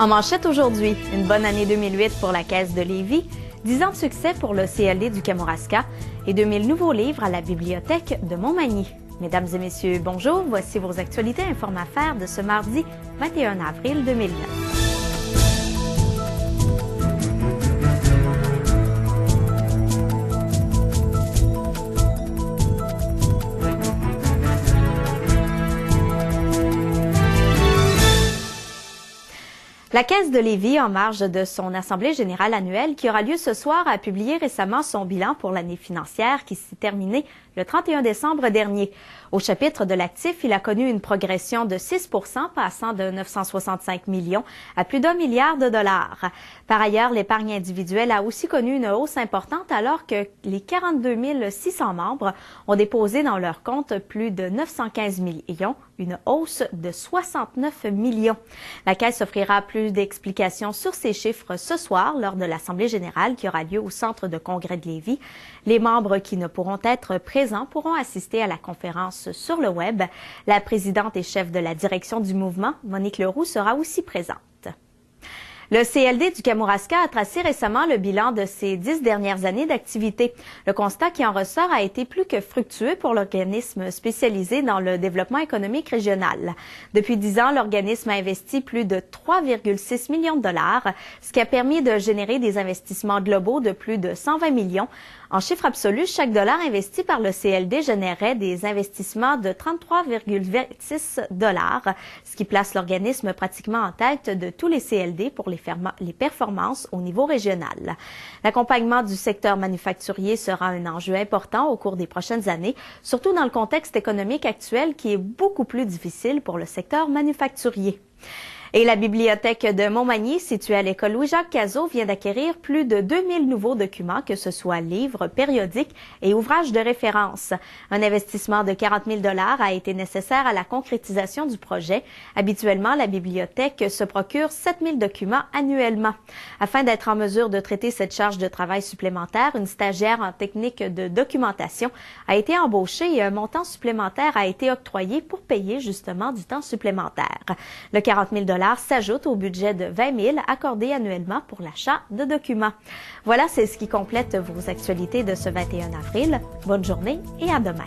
En manchette aujourd'hui, une bonne année 2008 pour la Caisse de Lévis, 10 ans de succès pour le CLD du Kamouraska et 2000 nouveaux livres à la Bibliothèque de Montmagny. Mesdames et messieurs, bonjour, voici vos actualités Inform-Affaires de ce mardi 21 avril 2009. La Caisse de Lévis, en marge de son Assemblée générale annuelle qui aura lieu ce soir, a publié récemment son bilan pour l'année financière qui s'est terminée le 31 décembre dernier. Au chapitre de l'actif, il a connu une progression de 6 %, passant de 965 millions à plus d'1 milliard de dollars. Par ailleurs, l'épargne individuelle a aussi connu une hausse importante alors que les 42 600 membres ont déposé dans leur compte plus de 915 millions, une hausse de 69 millions. La Caisse offrira plus d'explications sur ces chiffres ce soir lors de l'Assemblée générale qui aura lieu au Centre de congrès de Lévis. Les membres qui ne pourront être présents pourront assister à la conférence sur le web. La présidente et chef de la direction du mouvement, Monique Leroux, sera aussi présente. Le CLD du Kamouraska a tracé récemment le bilan de ses 10 dernières années d'activité. Le constat qui en ressort a été plus que fructueux pour l'organisme spécialisé dans le développement économique régional. Depuis 10 ans, l'organisme a investi plus de 3,6 millions de dollars, ce qui a permis de générer des investissements globaux de plus de 120 millions. En chiffre absolu, chaque dollar investi par le CLD générait des investissements de 33,26 $, ce qui place l'organisme pratiquement en tête de tous les CLD pour les performances au niveau régional. L'accompagnement du secteur manufacturier sera un enjeu important au cours des prochaines années, surtout dans le contexte économique actuel qui est beaucoup plus difficile pour le secteur manufacturier. Et la Bibliothèque de Montmagny, située à l'école Louis-Jacques Cazot, vient d'acquérir plus de 2000 nouveaux documents, que ce soit livres, périodiques et ouvrages de référence. Un investissement de 40 000 $ a été nécessaire à la concrétisation du projet. Habituellement, la bibliothèque se procure 7 000 documents annuellement. Afin d'être en mesure de traiter cette charge de travail supplémentaire, une stagiaire en technique de documentation a été embauchée et un montant supplémentaire a été octroyé pour payer justement du temps supplémentaire. Le 40 000 $ s'ajoute au budget de 20 000 accordé annuellement pour l'achat de documents. Voilà, c'est ce qui complète vos actualités de ce 21 avril. Bonne journée et à demain.